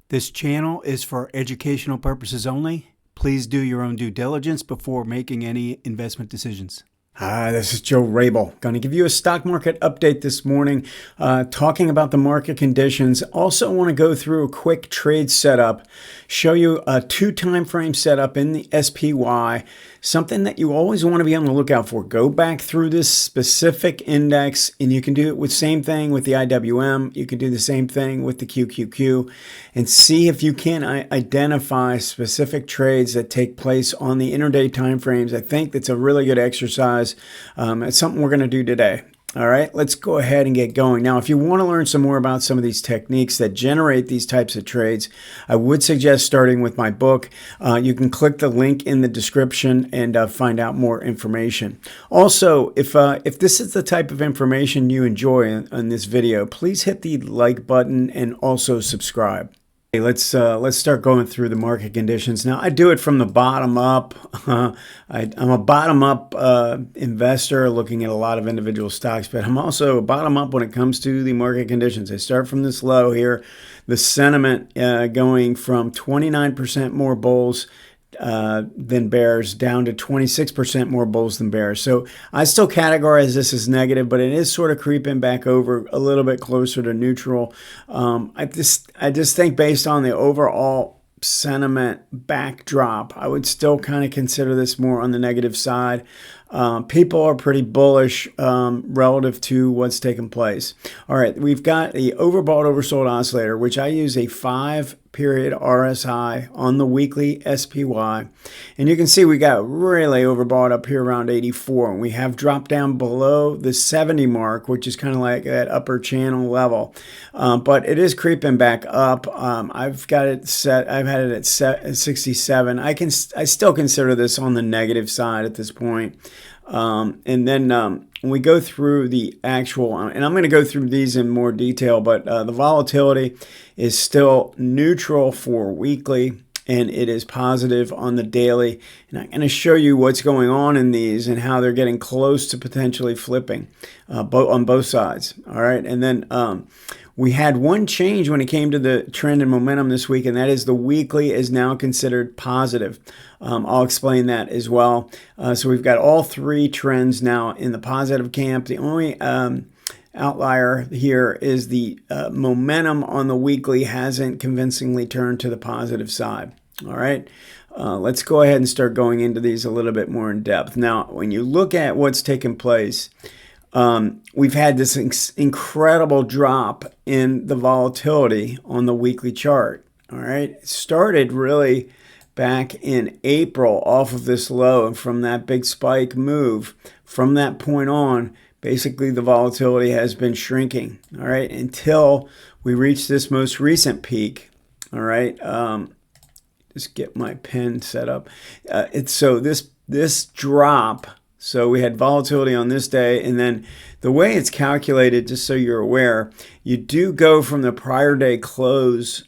This channel is for educational purposes only. Please do your own due diligence before making any investment decisions. Hi, this is Joe Rabil. Going to give you a stock market update this morning, talking about the market conditions. Also want to go through a quick trade setup, show you a 2 time frame setup in the SPY, something that you always want to be on the lookout for. Go back through this specific index, and you can do it with same thing with the IWM. You can do the same thing with the QQQ, and see if you can identify specific trades that take place on the intraday time frames. I think that's a really good exercise. It's something we're going to do today. All right, let's go ahead and get going. Now, if you want to learn some more about some of these techniques that generate these types of trades, I would suggest starting with my book. You can click the link in the description and find out more information. Also, if this is the type of information you enjoy in this video, please hit the like button and also subscribe. Okay, let's start going through the market conditions. Now, I do it from the bottom up. I'm a bottom up investor looking at a lot of individual stocks, but I'm also a bottom up when it comes to the market conditions. I start from this low here, the sentiment going from 29% more bulls than bears down to 26% more bulls than bears. So I still categorize this as negative, but it is sort of creeping back over a little bit closer to neutral. I just think based on the overall sentiment backdrop, I would still kind of consider this more on the negative side. People are pretty bullish relative to what's taken place. All right, we've got the overbought, oversold oscillator, which I use a 5-period RSI on the weekly SPY. And you can see we got really overbought up here around 84. And we have dropped down below the 70 mark, which is kind of like that upper channel level. But it is creeping back up. I've got it set, I've had it at 67. I still consider this on the negative side at this point. And then when we go through the actual, and I'm going to go through these in more detail, but the volatility is still neutral for weekly, and it is positive on the daily. And I'm going to show you what's going on in these and how they're getting close to potentially flipping on both sides. All right, and then we had one change when it came to the trend and momentum this week, and that is the weekly is now considered positive. I'll explain that as well. So we've got all three trends now in the positive camp. The only outlier here is the momentum on the weekly hasn't convincingly turned to the positive side. All right. Let's go ahead and start going into these a little bit more in depth. Now, when you look at what's taken place, we've had this incredible drop in the volatility on the weekly chart. All right. It started really back in April off of this low, and from that big spike move, from that point on, basically the volatility has been shrinking. All right. Until we reach this most recent peak. All right. Just get my pen set up. So this drop. So we had volatility on this day, and then the way it's calculated, just so you're aware, you do go from the prior day close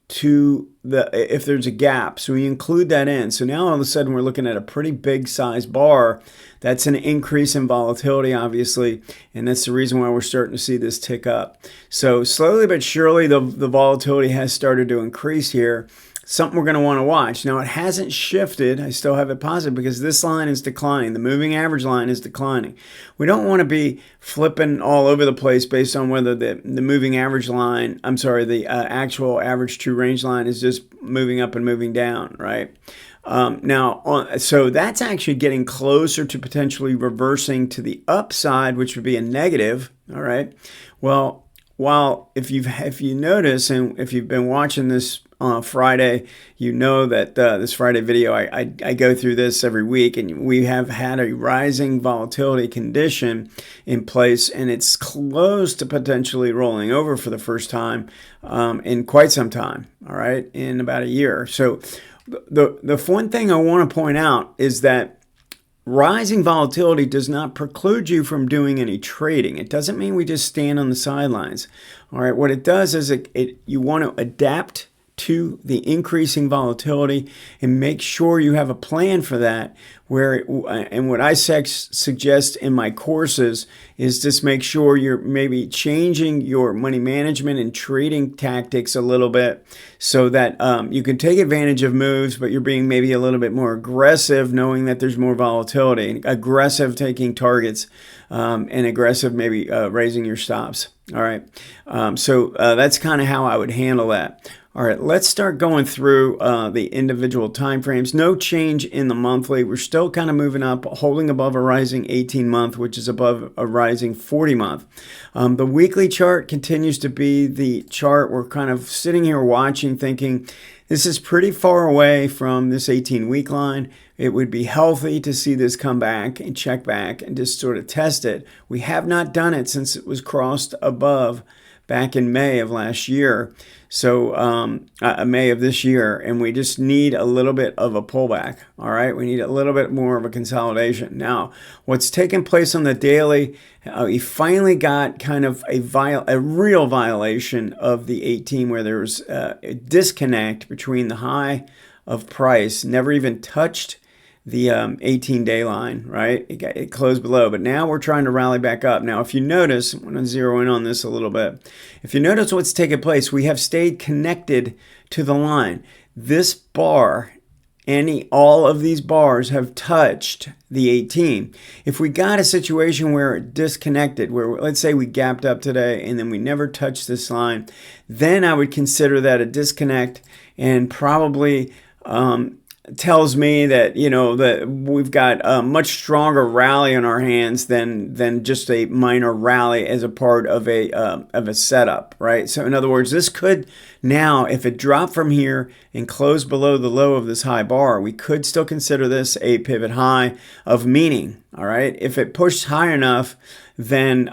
to if there's a gap. So we include that in. So now all of a sudden we're looking at a pretty big size bar. That's an increase in volatility, obviously, and that's the reason why we're starting to see this tick up. So slowly but surely the volatility has started to increase here. Something we're going to want to watch. Now, it hasn't shifted. I still have it positive because this line is declining. The moving average line is declining. We don't want to be flipping all over the place based on whether the moving average line, the actual average true range line is just moving up and moving down, right? So that's actually getting closer to potentially reversing to the upside, which would be a negative, all right? Well, if you notice, and if you've been watching this Friday, you know that this Friday video, I go through this every week, and we have had a rising volatility condition in place, and it's close to potentially rolling over for the first time in quite some time, all right, in about a year. So the one thing I want to point out is that rising volatility does not preclude you from doing any trading. It doesn't mean we just stand on the sidelines. All right, what it does is you want to adapt to the increasing volatility, and make sure you have a plan for that. And what I suggest in my courses is just make sure you're maybe changing your money management and trading tactics a little bit so that you can take advantage of moves, but you're being maybe a little bit more aggressive, knowing that there's more volatility, aggressive taking targets, and aggressive maybe raising your stops. All right. So that's kind of how I would handle that. All right, let's start going through the individual time frames. No change in the monthly. We're still kind of moving up, holding above a rising 18-month, which is above a rising 40-month. The weekly chart continues to be the chart we're kind of sitting here watching, thinking this is pretty far away from this 18-week line. It would be healthy to see this come back and check back and just sort of test it. We have not done it since it was crossed above back in May of last year. So May of this year, and we just need a little bit of a pullback. All right, we need a little bit more of a consolidation. Now, what's taking place on the daily? We finally got kind of a real violation of the 18, where there was a disconnect between the high of price, never even touched the 18-day line, right? It closed below, but now we're trying to rally back up. Now, if you notice, I'm going to zero in on this a little bit. If you notice what's taken place, we have stayed connected to the line. This bar, all of these bars have touched the 18. If we got a situation where it disconnected, where let's say we gapped up today and then we never touched this line, then I would consider that a disconnect, and probably tells me that, you know, that we've got a much stronger rally on our hands than just a minor rally as a part of a setup, right? So in other words, this could now, if it dropped from here and closed below the low of this high bar, we could still consider this a pivot high of meaning. All right, if it pushed high enough, then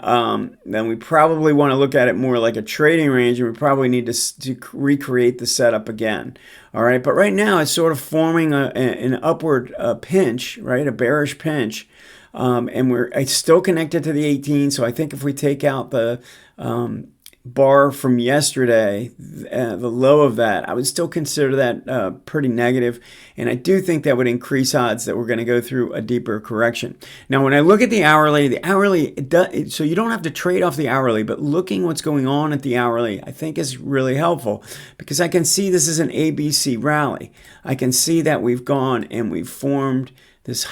we probably want to look at it more like a trading range, and we probably need to recreate the setup again. All right, but right now it's sort of forming an upward pinch, right, a bearish pinch, and it's still connected to the 18. So I think if we take out the bar from yesterday, the low of that, I would still consider that pretty negative, and I do think that would increase odds that we're going to go through a deeper correction. Now, when I look at the hourly, so you don't have to trade off the hourly, but looking what's going on at the hourly, I think is really helpful, because I can see this is an ABC rally. I can see that we've gone and we've formed this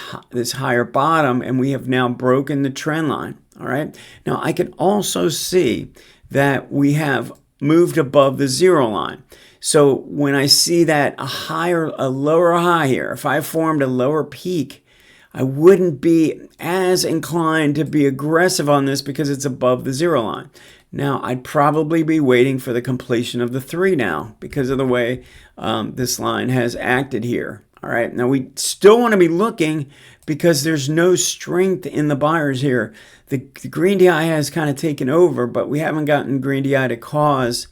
higher bottom, and we have now broken the trend line. All right. Now, I can also see that we have moved above the zero line. So when I see that a lower high here, if I formed a lower peak, I wouldn't be as inclined to be aggressive on this because it's above the zero line. Now, I'd probably be waiting for the completion of the 3 now because of the way this line has acted here. All right. Now, we still want to be looking because there's no strength in the buyers here. The green DI has kind of taken over, but we haven't gotten green DI to cause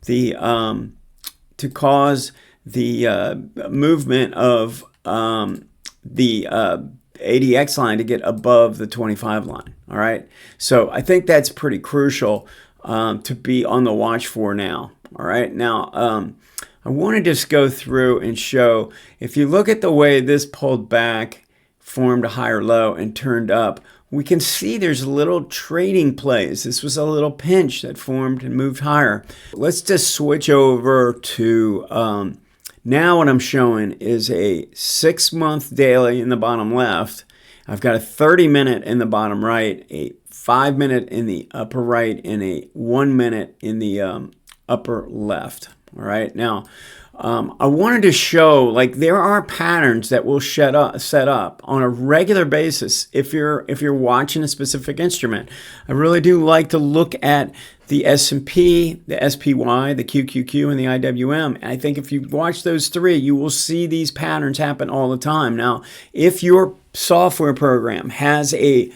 the movement of the ADX line to get above the 25 line. All right. So I think that's pretty crucial to be on the watch for now. All right. Now, I want to just go through and show, if you look at the way this pulled back, formed a higher low and turned up, we can see there's little trading plays. This was a little pinch that formed and moved higher. Let's just switch over to, now what I'm showing is a 6-month daily in the bottom left. I've got a 30-minute in the bottom right, a 5-minute in the upper right, and a 1-minute in the upper left. All right. Now, I wanted to show, like, there are patterns that will set up on a regular basis if you're watching a specific instrument. I really do like to look at the S&P, the SPY, the QQQ, and the IWM. And I think if you watch those 3, you will see these patterns happen all the time. Now, if your software program has a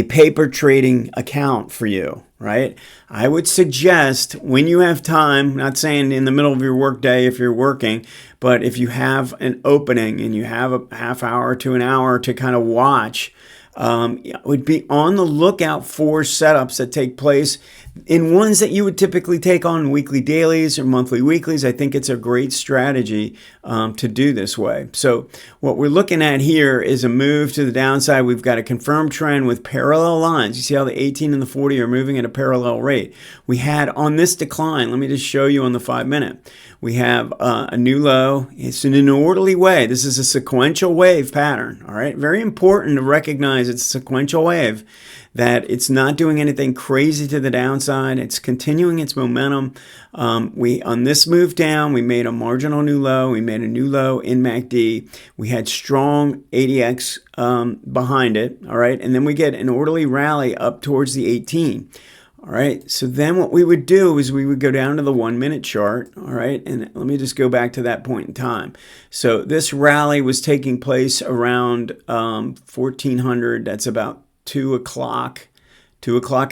paper trading account for you, right? I would suggest when you have time, not saying in the middle of your workday if you're working, but if you have an opening and you have a half hour to an hour to kind of watch, would be on the lookout for setups that take place in ones that you would typically take on weekly dailies or monthly weeklies, I think it's a great strategy to do this way. So what we're looking at here is a move to the downside. We've got a confirmed trend with parallel lines. You see how the 18 and the 40 are moving at a parallel rate. We had on this decline, let me just show you on the 5-minute, we have a new low. It's in an orderly way. This is a sequential wave pattern. All right, very important to recognize it's a sequential wave, that it's not doing anything crazy to the downside. It's continuing its momentum. On this move down, we made a marginal new low. We made a new low in MACD. We had strong ADX behind it. All right, and then we get an orderly rally up towards the 18. All right, so then what we would do is we would go down to the 1-minute chart, all right, and let me just go back to that point in time. So this rally was taking place around 1400, that's about 2 o'clock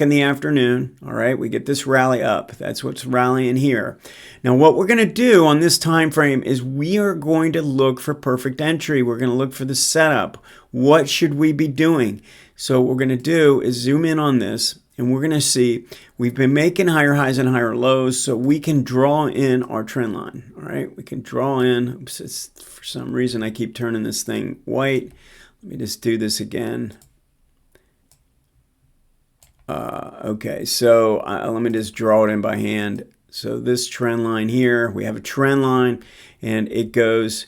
in the afternoon, all right, we get this rally up. That's what's rallying here. Now what we're going to do on this time frame is we are going to look for perfect entry. We're going to look for the setup. What should we be doing? So what we're going to do is zoom in on this, and we're going to see we've been making higher highs and higher lows, so we can draw in our trend line. All right, we can draw in. Oops, for some reason I keep turning this thing white. Let me just do this again. Okay, so let me just draw it in by hand. So this trend line here, we have a trend line, and it goes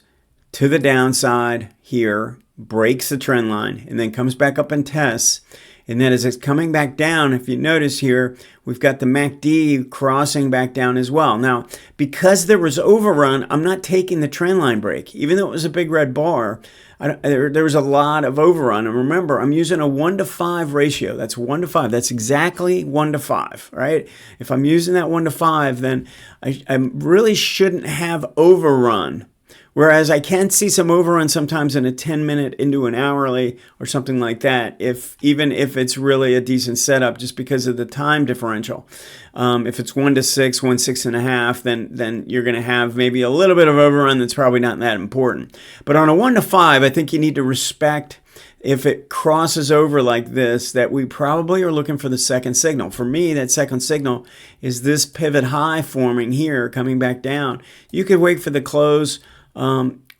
to the downside here, breaks the trend line, and then comes back up and tests. And then as it's coming back down, if you notice here, we've got the MACD crossing back down as well. Now, because there was overrun, I'm not taking the trend line break. Even though it was a big red bar, there was a lot of overrun. And remember, I'm using a 1-to-5 ratio. That's 1 to 5. That's exactly 1 to 5, right? If I'm using that 1 to 5, then I really shouldn't have overrun. Whereas I can see some overrun sometimes in a 10-minute into an hourly or something like that, even if it's really a decent setup, just because of the time differential. If it's 1 to 6, 1 6.5, then you're going to have maybe a little bit of overrun that's probably not that important. But on a 1 to 5, I think you need to respect, if it crosses over like this, that we probably are looking for the second signal. For me, that second signal is this pivot high forming here, coming back down. You could wait for the close.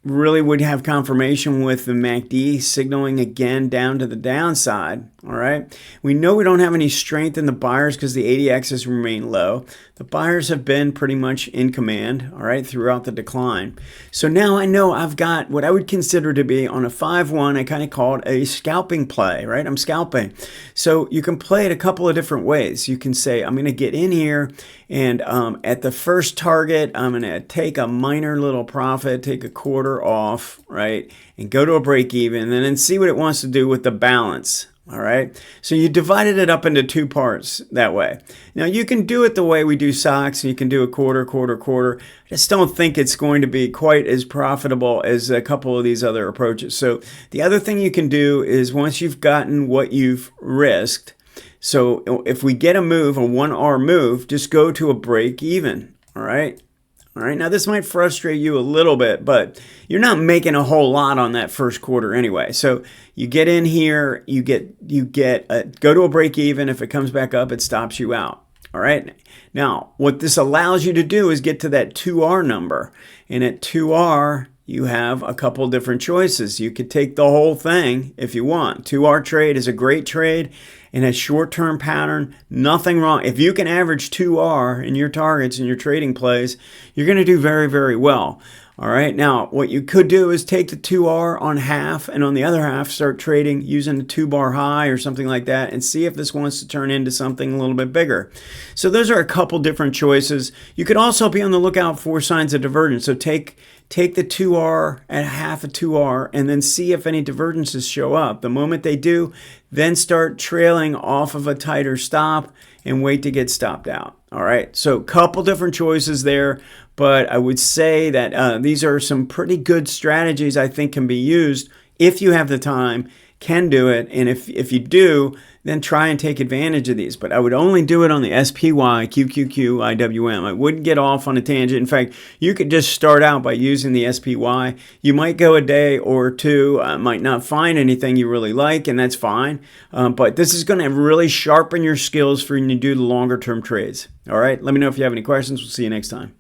Really would have confirmation with the MACD signaling again down to the downside. All right. We know we don't have any strength in the buyers because the ADXs remain low. The buyers have been pretty much in command, all right, throughout the decline. So now I know I've got what I would consider to be on a 5-1, I kind of call it a scalping play, right? I'm scalping. So you can play it a couple of different ways. You can say, I'm going to get in here, and at the first target, I'm going to take a minor little profit, take a quarter off, right, and go to a break even, and then see what it wants to do with the balance. All right, so you divided it up into 2 parts that way. Now you can do it the way we do stocks. You can do a quarter, quarter, quarter. I just don't think it's going to be quite as profitable as a couple of these other approaches. So the other thing you can do is, once you've gotten what you've risked, so if we get a move, a 1R move, just go to a break even. All right. All right, now this might frustrate you a little bit, but you're not making a whole lot on that first quarter anyway. So you get in here, you go to a break even. If it comes back up, it stops you out. All right. Now, what this allows you to do is get to that 2R number, and at 2R, you have a couple different choices. You could take the whole thing if you want. 2R trade is a great trade in a short-term pattern. Nothing wrong. If you can average 2R in your targets and your trading plays, you're going to do very, very well. All right. Now, what you could do is take the 2R on half, and on the other half, start trading using a 2-bar high or something like that, and see if this wants to turn into something a little bit bigger. So those are a couple different choices. You could also be on the lookout for signs of divergence. So take the 2R at half a 2R, and then see if any divergences show up. The moment they do, then start trailing off of a tighter stop and wait to get stopped out. All right, so a couple different choices there, but I would say that these are some pretty good strategies I think can be used if you have the time can do it. And if you do, then try and take advantage of these. But I would only do it on the SPY, QQQ, IWM. I wouldn't get off on a tangent. In fact, you could just start out by using the SPY. You might go a day or two, might not find anything you really like, and that's fine. But this is going to really sharpen your skills for when you do the longer term trades. All right, let me know if you have any questions. We'll see you next time.